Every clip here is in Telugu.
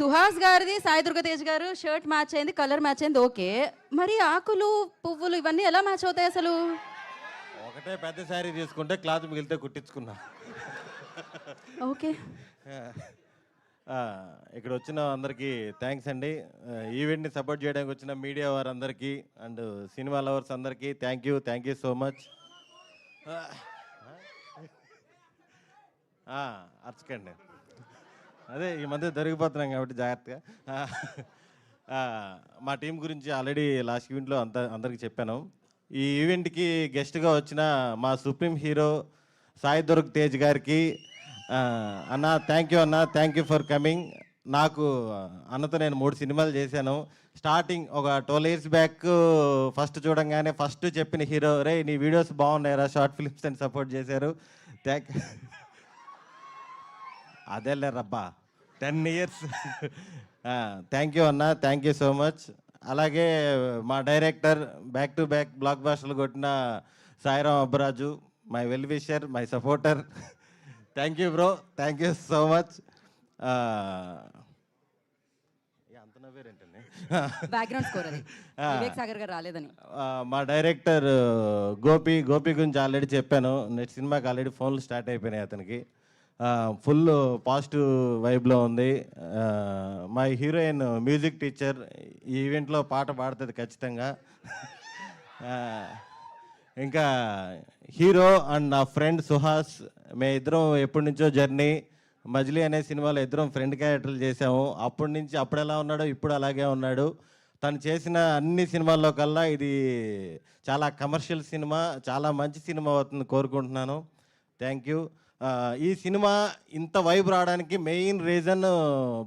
సుహాస్ గారిది సాయి దుర్గ తేజ్ గారు షర్ట్ మ్యాచ్ అయింది, కలర్ మ్యాచ్ అయింది, ఓకే. మరి ఆకులు పువ్వులు ఇవన్నీ ఎలా మ్యాచ్ అవుతాయి అసలు? ఒకటే పెద్ద శారీ తీసుకుంటే క్లాత్ మిగిలితే కుట్టించుకున్నా. ఓకే. ఇక్కడ వచ్చిన అందరికీ థ్యాంక్స్ అండి. ఈవెంట్ని సపోర్ట్ చేయడానికి వచ్చిన మీడియా వారందరికీ అండ్ సినిమా లవర్స్ అందరికీ థ్యాంక్ యూ సో మచ్. అర్చకండి, అదే ఈ మధ్య దొరికిపోతున్నాం కాబట్టి జాగ్రత్తగా. మా టీం గురించి ఆల్రెడీ లాస్ట్ ఈవెంట్లో అందరికీ చెప్పాను. ఈ ఈవెంట్కి గెస్ట్గా వచ్చిన మా సుప్రీం హీరో సాయి దుర్గ్ తేజ్ గారికి అన్న థ్యాంక్ యూ ఫర్ కమింగ్. నాకు అన్నతో నేను 3 సినిమాలు చేశాను. స్టార్టింగ్ ఒక 12 years బ్యాక్ ఫస్ట్ చూడంగానే ఫస్ట్ చెప్పిన హీరో, రే నీ వీడియోస్ బాగున్నాయరా, షార్ట్ ఫిల్మ్స్ అని సపోర్ట్ చేశారు. అదేలే రబ్బా 10 years. థ్యాంక్ యూ అన్న, థ్యాంక్ యూ సో మచ్. అలాగే మా డైరెక్టర్ బ్యాక్ టు బ్యాక్ బ్లాక్ బాస్టర్లు కొట్టిన Sairam Abbaraju, my well wisher, my supporter. Thank you bro, thank you so much. అంత నవ్వేరేంటండి, బ్యాక్గ్రౌండ్ స్కోర్ అది వివేక్ సాగర్ గారు రాలేదని. మా డైరెక్టర్ గోపి గురించి ఆల్రెడీ చెప్పాను. నెక్స్ట్ సినిమాకి ఆల్రెడీ ఫోన్లు స్టార్ట్ అయిపోయినాయి అతనికి. ఫుల్ పాజిటివ్ వైబ్లో ఉంది. మా హీరోయిన్ మ్యూజిక్ టీచర్, ఈ ఈవెంట్లో పాట పాడుతుంది ఖచ్చితంగా. ఇంకా హీరో అండ్ నా ఫ్రెండ్ సుహాస్, మేము ఇద్దరం ఎప్పటి నుంచో జర్నీ. మజిలీ అనే సినిమాలో ఇద్దరం ఫ్రెండ్ క్యారెక్టర్లు చేసాము. అప్పటి నుంచి అప్పుడు ఎలా ఉన్నాడో ఇప్పుడు అలాగే ఉన్నాడు. తను చేసిన అన్ని సినిమాల్లో కల్లా ఇది చాలా కమర్షియల్ సినిమా, చాలా మంచి సినిమా అవుతుంది కోరుకుంటున్నాను. Thank you. ఈ సినిమా ఇంత వైబ్ రావడానికి మెయిన్ రీజన్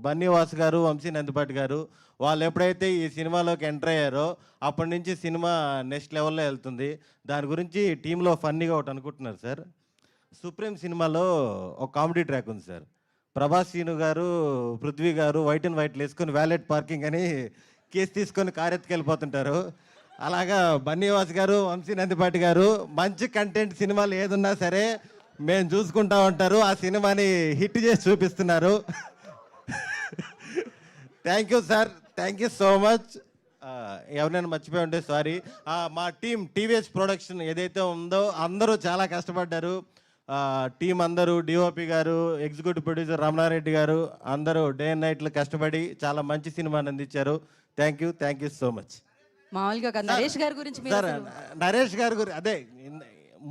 బన్నీవాస్ గారు, వంశీ నందిపాటి గారు. వాళ్ళు ఎప్పుడైతే ఈ సినిమాలోకి ఎంటర్ అయ్యారో అప్పటి నుంచి సినిమా నెక్స్ట్ లెవెల్లో వెళ్తుంది. దాని గురించి టీంలో ఫన్నీగా ఒకటి అనుకుంటున్నారు సార్. సుప్రీం సినిమాలో ఒక కామెడీ ట్రాక్ ఉంది సార్. ప్రభాస్ సీను గారు, పృథ్వీ గారు వైట్ అండ్ వైట్లు వేసుకొని వ్యాలెట్ పార్కింగ్ అని కేసు తీసుకొని కారు ఎత్తుకెళ్ళిపోతుంటారు. అలాగా బన్నీవాస్ గారు, వంశీ నందిపాటి గారు మంచి కంటెంట్ సినిమాలు ఏదున్నా సరే మేము చూసుకుంటా ఉంటారు. ఆ సినిమాని హిట్ చేసి చూపిస్తున్నారు. Thank you sir, thank you so much. ఎవరైనా మర్చిపోయి ఉంటే సారీ. మా టీం టీవీఎస్ ప్రొడక్షన్ ఏదైతే ఉందో అందరూ చాలా కష్టపడ్డారు. టీం అందరూ, డిఓపి గారు, ఎగ్జిక్యూటివ్ ప్రొడ్యూసర్ రమణారెడ్డి గారు అందరూ డే అండ్ నైట్లు కష్టపడి చాలా మంచి సినిమాని అందించారు. Thank you so much. మామూలుగా నరేష్ గారి గురించి సార్, నరేష్ గారి గురించి అదే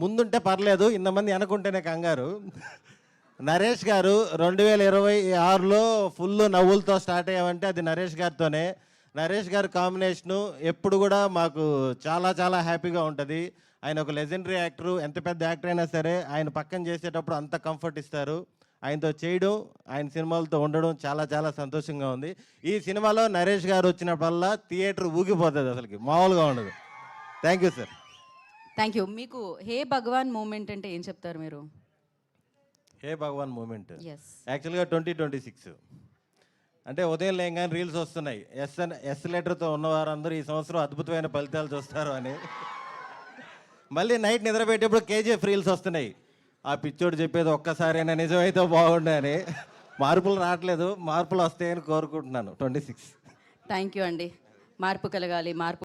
ముందుంటే పర్లేదు, ఇంతమంది అనుకుంటేనే కంగారు. నరేష్ గారు 2026లో ఫుల్ నవ్వులతో స్టార్ట్ అయ్యామంటే అది నరేష్ గారితోనే. నరేష్ గారి కాంబినేషను ఎప్పుడు కూడా మాకు చాలా చాలా హ్యాపీగా ఉంటుంది. ఆయన ఒక లెజెండరీ యాక్టరు. ఎంత పెద్ద యాక్టర్ అయినా సరే ఆయన పక్కన చేసేటప్పుడు అంత కంఫర్ట్ ఇస్తారు. ఆయనతో చేయడం, ఆయన సినిమాలతో ఉండడం చాలా చాలా సంతోషంగా ఉంది. ఈ సినిమాలో నరేష్ గారు వచ్చినప్పుడల్లా థియేటర్ ఊగిపోతుంది, అసలుకి మామూలుగా ఉండదు. Thank you sir. Thank you. మీకు హే భగవాన్ మూమెంట్ అంటే ఏం చెప్తారు మీరు? హే భగవాన్ మూమెంట్ ఎస్, యాక్చువల్గా 2026 అంటే ఉదయం లేగానే రీల్స్ వస్తున్నాయి. ఎస్ లెటర్తో ఉన్నవారందరూ ఈ సంవత్సరం అద్భుతమైన ఫలితాలు చూస్తారు అని. మళ్ళీ నైట్ నిద్రపెట్టేప్పుడు కేజీఎఫ్ రీల్స్ వస్తున్నాయి. ఆ పిచ్చోడు చెప్పేది ఒక్కసారైనా నిజమైతే బాగుండని. మార్పులు రావట్లేదు, మార్పులు వస్తాయని కోరుకుంటున్నాను 26. థ్యాంక్ యూ అండి. మార్పు కలగాలి, మార్పు